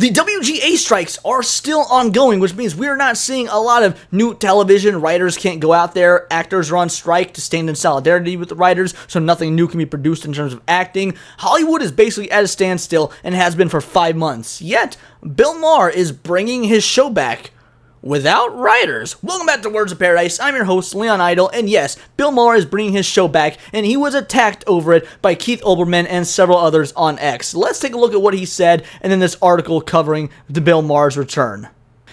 The WGA strikes are still ongoing, which means we're not seeing a lot of new television. Writers can't go out there. Actors are on strike to stand in solidarity with the writers, so nothing new can be produced in terms of acting. Hollywood is basically at a standstill and has been for 5 months. Yet, Bill Maher is bringing his show back without writers. Welcome back to Words of Paradise. I'm your host, Leon Idol, and yes, Bill Maher is bringing his show back, and he was attacked over it by Keith Olberman and several others on X. Let's take a look at what he said, and then this article covering the Bill Maher's return.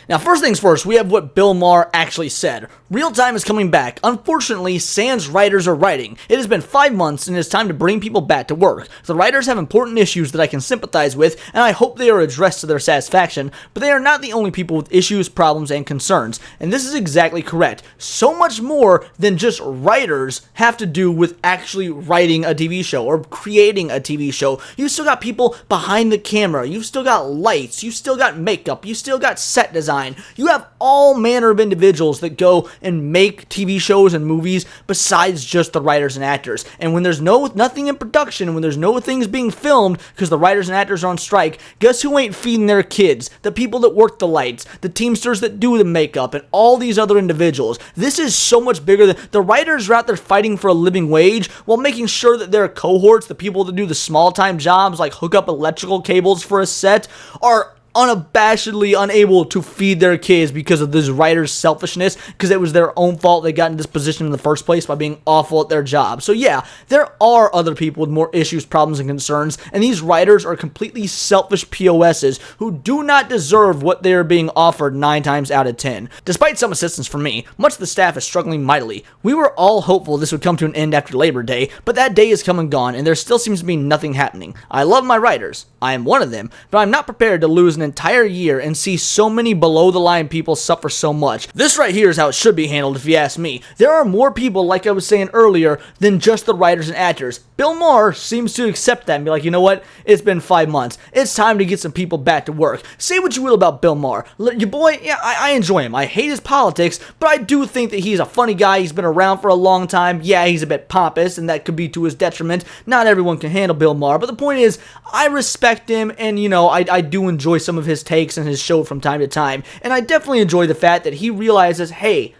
Now, first things first, we have what Bill Maher actually said. Real time is coming back. Unfortunately, sans writers are writing. It has been 5 months and it is time to bring people back to work. The writers have important issues that I can sympathize with, and I hope they are addressed to their satisfaction, but they are not the only people with issues, problems, and concerns. And this is exactly correct. So much more than just writers have to do with actually writing a TV show or creating a TV show. You've still got people behind the camera. You've still got lights. You've still got makeup. You've still got set design. You have all manner of individuals that go and make TV shows and movies besides just the writers and actors. And when there's nothing in production, when there's no things being filmed because the writers and actors are on strike, guess who ain't feeding their kids? The people that work the lights, the teamsters that do the makeup, and all these other individuals. This is so much bigger than the writers are out there fighting for a living wage while making sure that their cohorts, the people that do the small time jobs like hook up electrical cables for a set, are unabashedly unable to feed their kids because of this writer's selfishness, because it was their own fault they got in this position in the first place by being awful at their job. So yeah, there are other people with more issues, problems, and concerns, and these writers are completely selfish POSs who do not deserve what they are being offered 9 times out of 10. Despite some assistance from me, much of the staff is struggling mightily. We were all hopeful this would come to an end after Labor Day, but that day is come and gone, and there still seems to be nothing happening. I love my writers. I am one of them, but I'm not prepared to lose an entire year and see so many below the line people suffer so much. This right here is how it should be handled if you ask me. There are more people, like I was saying earlier, than just the writers and actors. Bill Maher seems to accept that and be like, you know what? It's been 5 months. It's time to get some people back to work. Say what you will about Bill Maher. Your boy, yeah, I enjoy him. I hate his politics, but I do think that he's a funny guy. He's been around for a long time. Yeah, he's a bit pompous, and that could be to his detriment. Not everyone can handle Bill Maher, but the point is, I respect him, and you know, I do enjoy some of his takes and his show from time to time, and I definitely enjoy the fact that he realizes, hey,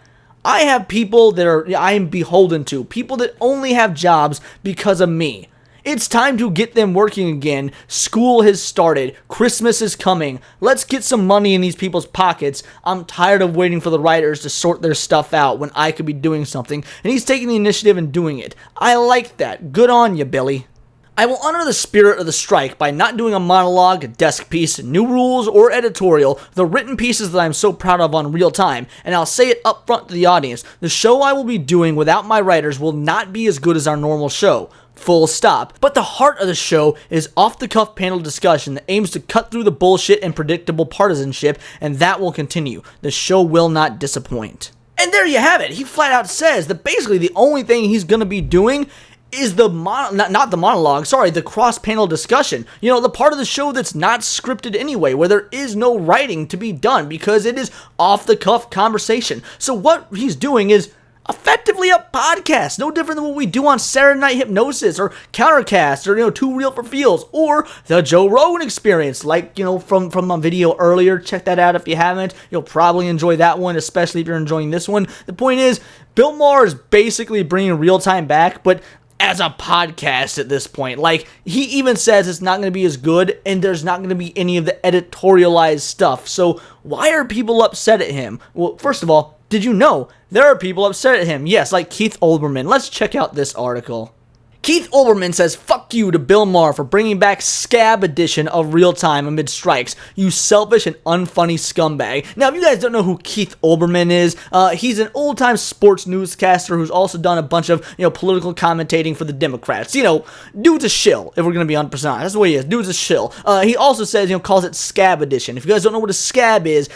I have people that I am beholden to, people that only have jobs because of me. It's time to get them working again. School has started. Christmas is coming. Let's get some money in these people's pockets. I'm tired of waiting for the writers to sort their stuff out when I could be doing something, and he's taking the initiative and doing it. I like that. Good on you, Billy. I will honor the spirit of the strike by not doing a monologue, a desk piece, new rules, or editorial, the written pieces that I'm so proud of on real time, and I'll say it up front to the audience. The show I will be doing without my writers will not be as good as our normal show. Full stop. But the heart of the show is off-the-cuff panel discussion that aims to cut through the bullshit and predictable partisanship, and that will continue. The show will not disappoint. And there you have it. He flat out says that basically the only thing he's going to be doing is the the cross-panel discussion. You know, the part of the show that's not scripted anyway, where there is no writing to be done because it is off-the-cuff conversation. So what he's doing is effectively a podcast, no different than what we do on Saturday Night Hypnosis or Countercast or, you know, Too Real for Feels or the Joe Rogan Experience, like, you know, from my video earlier. Check that out if you haven't. You'll probably enjoy that one, especially if you're enjoying this one. The point is, Bill Maher is basically bringing real time back, but as a podcast at this point. Like, he even says it's not going to be as good, and there's not going to be any of the editorialized stuff. So why are people upset at him? Well, first of all, did you know there are people upset at him? Yes, like Keith Olberman. Let's check out this article. Keith Olberman says, "Fuck you to Bill Maher for bringing back Scab edition of Real Time amid strikes. You selfish and unfunny scumbag." Now, if you guys don't know who Keith Olberman is, he's an old-time sports newscaster who's also done a bunch of, you know, political commentating for the Democrats. You know, dude's a shill, if we're going to be 100% honest. That's the way he is. Dude's a shill. He also says, you know, calls it Scab edition. If you guys don't know what a scab is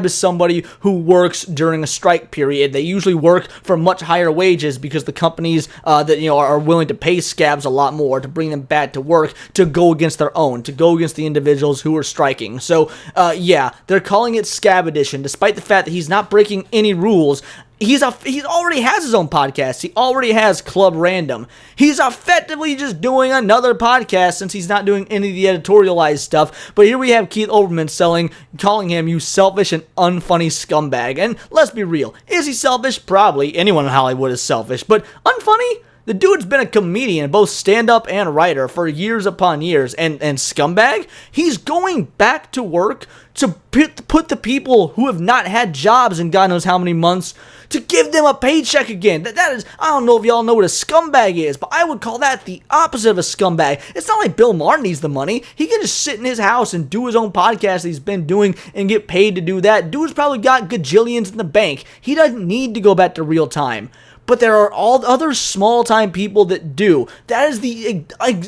somebody who works during a strike period. They usually work for much higher wages because the companies that, you know, are willing to pay scabs a lot more to bring them back to work, to go against their own, to go against the individuals who are striking. So, yeah, they're calling it Scab Edition, despite the fact that he's not breaking any rules. he already has his own podcast. He already has Club Random. He's effectively just doing another podcast since he's not doing any of the editorialized stuff. But here we have Keith Olberman calling him, "You selfish and unfunny scumbag." And let's be real, is he selfish? Probably. Anyone in Hollywood is selfish. But unfunny? The dude's been a comedian, both stand-up and writer, for years upon years. And scumbag? He's going back to work to put the people who have not had jobs in God knows how many months, to give them a paycheck again. That is, I don't know if y'all know what a scumbag is, but I would call that the opposite of a scumbag. It's not like Bill Maher needs the money. He can just sit in his house and do his own podcast that he's been doing and get paid to do that. Dude's probably got gajillions in the bank. He doesn't need to go back to real time. But there are all other small-time people that do. That is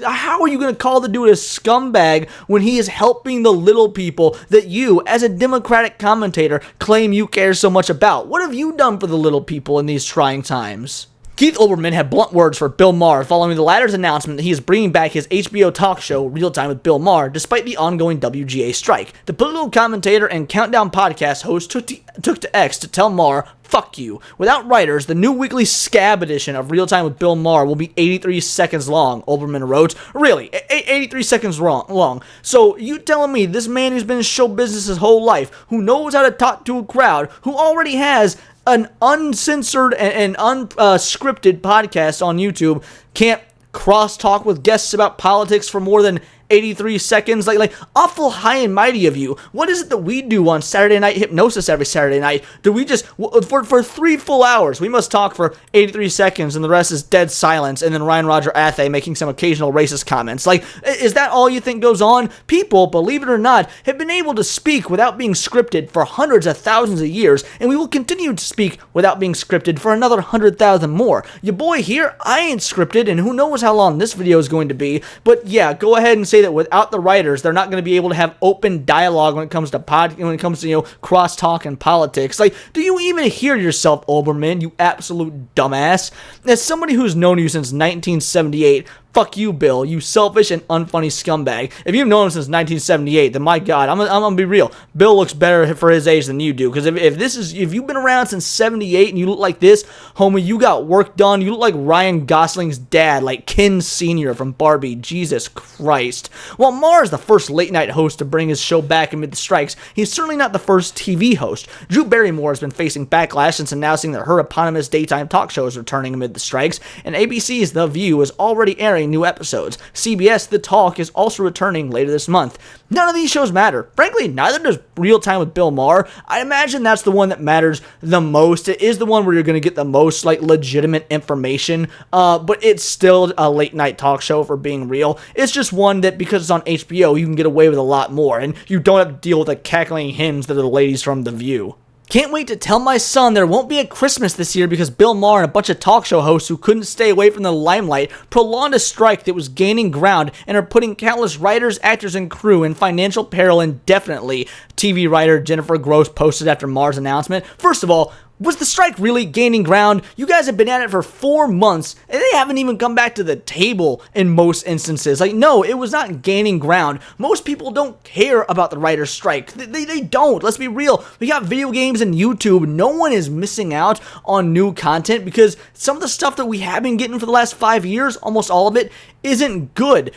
how are you going to call the dude a scumbag when he is helping the little people that you, as a Democratic commentator, claim you care so much about? What have you done for the little people in these trying times? Keith Olberman had blunt words for Bill Maher following the latter's announcement that he is bringing back his HBO talk show, Real Time with Bill Maher, despite the ongoing WGA strike. The political commentator and Countdown podcast host took to X to tell Maher, "Fuck you. Without writers, the new weekly scab edition of Real Time with Bill Maher will be 83 seconds long," Olberman wrote. Really, 83 seconds long. So you telling me this man who's been in show business his whole life, who knows how to talk to a crowd, who already has an uncensored and unscripted podcast on YouTube, can't cross-talk with guests about politics for more than 83 seconds? Like awful high and mighty of you. What is it that we do on Saturday Night Hypnosis every Saturday night? Do we just, for 3 full hours, we must talk for 83 seconds and the rest is dead silence, and then Ryan Roger Athay making some occasional racist comments? Like, is that all you think goes on? People, believe it or not, have been able to speak without being scripted for hundreds of thousands of years, and we will continue to speak without being scripted for another 100,000 more. Your boy here, I ain't scripted, and who knows how long this video is going to be, but yeah, go ahead and say that without the writers, they're not going to be able to have open dialogue when it comes to crosstalk and politics. Like, do you even hear yourself, Olberman, you absolute dumbass? As somebody who's known you since 1978, fuck you, Bill, you selfish and unfunny scumbag. If you've known him since 1978, then my God, I'm gonna be real. Bill looks better for his age than you do. Because if you've been around since 78 and you look like this, homie, you got work done. You look like Ryan Gosling's dad, like Ken Sr. from Barbie. Jesus Christ. While Maher is the first late night host to bring his show back amid the strikes, he's certainly not the first TV host. Drew Barrymore has been facing backlash since announcing that her eponymous daytime talk show is returning amid the strikes, and ABC's The View is already airing new episodes. CBS The Talk is also returning later this month. None of these shows matter. Frankly, neither does Real Time with Bill Maher. I imagine that's the one that matters the most. It is the one where you're going to get the most legitimate information, but it's still a late night talk show for being real. It's just one that, because it's on HBO, you can get away with a lot more, and you don't have to deal with the cackling hymns that are the ladies from The View. Can't wait to tell my son there won't be a Christmas this year because Bill Maher and a bunch of talk show hosts who couldn't stay away from the limelight prolonged a strike that was gaining ground and are putting countless writers, actors, and crew in financial peril indefinitely, TV writer Jennifer Gross posted after Maher's announcement. First of all, was the strike really gaining ground? You guys have been at it for 4 months, and they haven't even come back to the table in most instances. Like, no, it was not gaining ground. Most people don't care about the writer's strike. They don't. Let's be real. We got video games and YouTube. No one is missing out on new content because some of the stuff that we have been getting for the last 5 years, almost all of it, isn't good.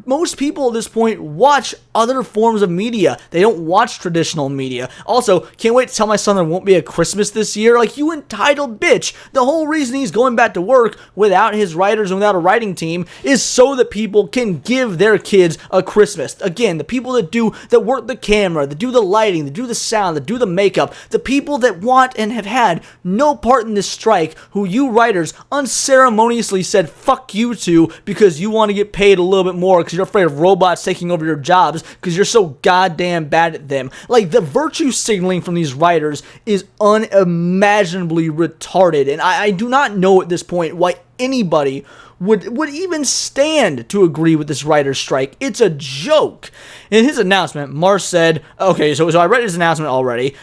Most people at this point watch other forms of media. They don't watch traditional media. Also, can't wait to tell my son there won't be a Christmas this year. Like, you entitled bitch. The whole reason he's going back to work without his writers and without a writing team is so that people can give their kids a Christmas. Again, the people that work the camera, that do the lighting, that do the sound, that do the makeup, the people that want and have had no part in this strike, who you writers unceremoniously said fuck you to because you want to get paid a little bit more because you're afraid of robots taking over your jobs because you're so goddamn bad at them. Like, the virtue signaling from these writers is unimaginably retarded, and I do not know at this point why anybody would even stand to agree with this writer's strike. It's a joke. In his announcement, Maher said, okay, so I read his announcement already.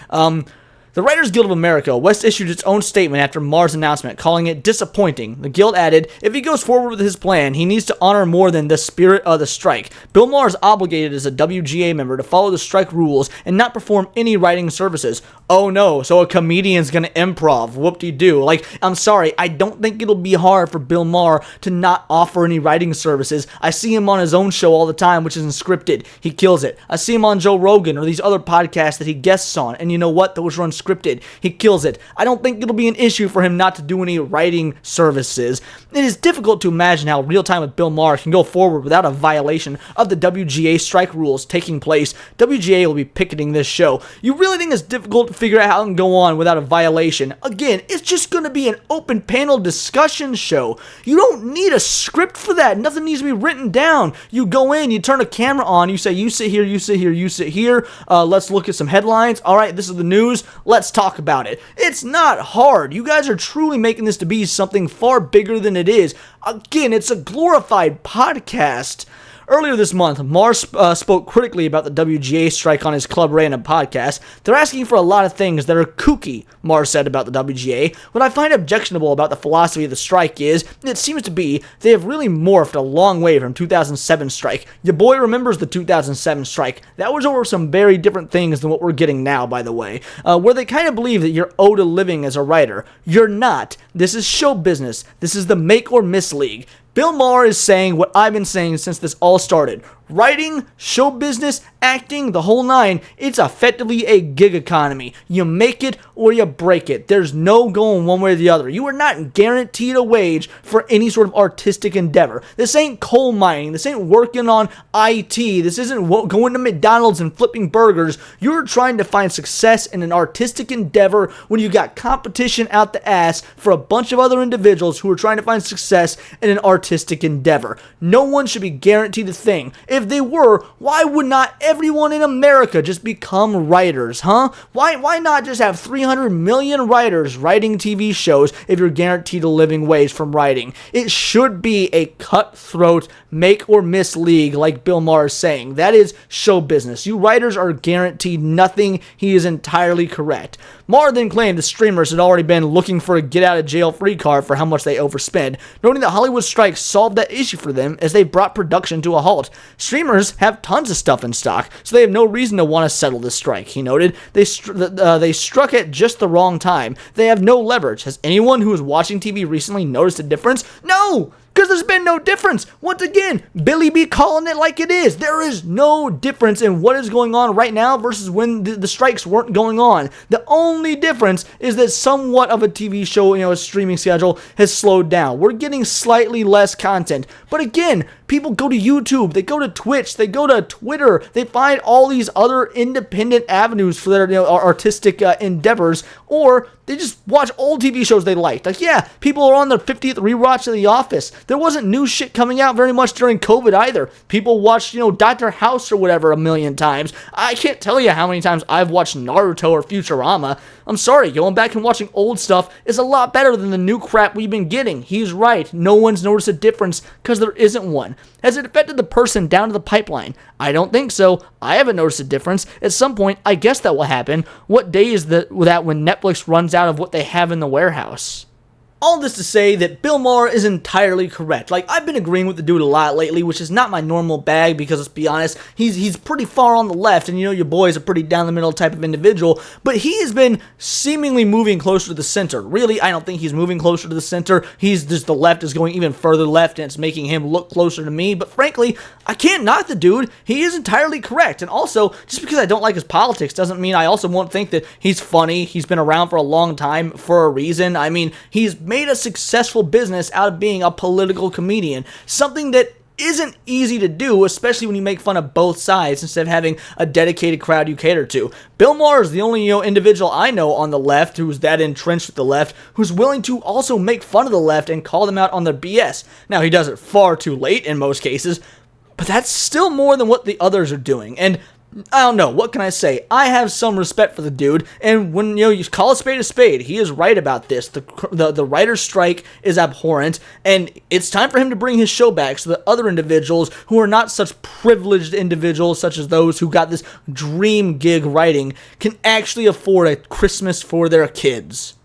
The Writers Guild of America, West issued its own statement after Maher's announcement, calling it disappointing. The guild added, if he goes forward with his plan, he needs to honor more than the spirit of the strike. Bill Maher is obligated as a WGA member to follow the strike rules and not perform any writing services. Oh no, so a comedian's gonna improv. Whoop-de-doo. Like, I'm sorry, I don't think it'll be hard for Bill Maher to not offer any writing services. I see him on his own show all the time, which isn't scripted. He kills it. I see him on Joe Rogan or these other podcasts that he guests on, and you know what? Those run scripted. He kills it. I don't think it'll be an issue for him not to do any writing services. It is difficult to imagine how Real Time with Bill Maher can go forward without a violation of the WGA strike rules taking place. WGA will be picketing this show. You really think it's difficult to figure out how it can go on without a violation? Again, it's just going to be an open panel discussion show. You don't need a script for that. Nothing needs to be written down. You go in, you turn a camera on, you say, you sit here, you sit here, you sit here. Let's look at some headlines. All right, this is the news. Let's talk about it. It's not hard. You guys are truly making this to be something far bigger than it is. Again, it's a glorified podcast. Earlier this month, Maher spoke critically about the WGA strike on his Club Random podcast. They're asking for a lot of things that are kooky, Maher said about the WGA. What I find objectionable about the philosophy of the strike is, it seems to be, they have really morphed a long way from 2007 strike. Your boy remembers the 2007 strike. That was over some very different things than what we're getting now, by the way, where they kind of believe that you're owed a living as a writer. You're not. This is show business. This is the make or miss league. Bill Maher is saying what I've been saying since this all started. Writing, show business, acting, the whole nine, it's effectively a gig economy. You make it or you break it. There's no going one way or the other. You are not guaranteed a wage for any sort of artistic endeavor. This ain't coal mining. This ain't working on IT. This isn't going to McDonald's and flipping burgers. You're trying to find success in an artistic endeavor when you got competition out the ass for a bunch of other individuals who are trying to find success in an artistic endeavor. No one should be guaranteed a thing. If they were, why would not everyone in America just become writers, huh? Why not just have 300 million writers writing TV shows if you're guaranteed a living wage from writing? It should be a cutthroat make or miss league like Bill Maher is saying. That is show business. You writers are guaranteed nothing. He is entirely correct. Maher then claimed the streamers had already been looking for a get-out-of-jail-free card for how much they overspend, noting that Hollywood strike solved that issue for them as they brought production to a halt. Streamers have tons of stuff in stock, so they have no reason to want to settle this strike, he noted. They struck at just the wrong time. They have no leverage. Has anyone who is watching TV recently noticed a difference? No! Because there's been no difference. Once again, Billy B calling it like it is. There is no difference in what is going on right now versus when the strikes weren't going on. The only difference is that somewhat of a TV show, a streaming schedule has slowed down. We're getting slightly less content. But again, people go to YouTube, they go to Twitch, they go to Twitter, they find all these other independent avenues for their artistic endeavors, or they just watch old TV shows they liked. Like, yeah, people are on their 50th rewatch of The Office. There wasn't new shit coming out very much during COVID either. People watched, Dr. House or whatever a million times. I can't tell you how many times I've watched Naruto or Futurama. I'm sorry, going back and watching old stuff is a lot better than the new crap we've been getting. He's right. No one's noticed a difference because there isn't one. Has it affected the person down to the pipeline? I don't think so. I haven't noticed a difference. At some point, I guess that will happen. What day is that when Netflix runs out of what they have in the warehouse? All this to say that Bill Maher is entirely correct. Like, I've been agreeing with the dude a lot lately, which is not my normal bag because, let's be honest, he's pretty far on the left, and your boy's a pretty down-the-middle type of individual, but he has been seemingly moving closer to the center. Really, I don't think he's moving closer to the center. He's just, the left is going even further left, and it's making him look closer to me, but frankly, I can't knock the dude. He is entirely correct, and also, just because I don't like his politics doesn't mean I also won't think that he's funny. He's been around for a long time for a reason. I mean, he's made a successful business out of being a political comedian, something that isn't easy to do, especially when you make fun of both sides instead of having a dedicated crowd you cater to. Bill Maher is the only individual I know on the left who's that entrenched with the left who's willing to also make fun of the left and call them out on their BS. Now, he does it far too late in most cases, but that's still more than what the others are doing. And I don't know, what can I say? I have some respect for the dude, and when you call a spade, he is right about this. The writer's strike is abhorrent, and it's time for him to bring his show back so that other individuals who are not such privileged individuals, such as those who got this dream gig writing, can actually afford a Christmas for their kids.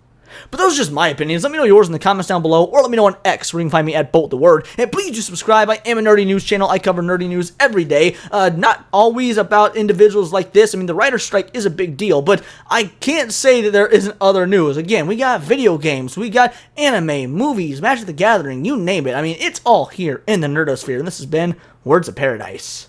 But those are just my opinions. Let me know yours in the comments down below, or let me know on X, where you can find me at BoltTheWord. And please do subscribe. I am a nerdy news channel. I cover nerdy news every day. Not always about individuals like this. I mean, the writer's strike is a big deal, but I can't say that there isn't other news. Again, we got video games, we got anime, movies, Magic the Gathering, you name it. I mean, it's all here in the nerdosphere. And this has been Words of Paradise.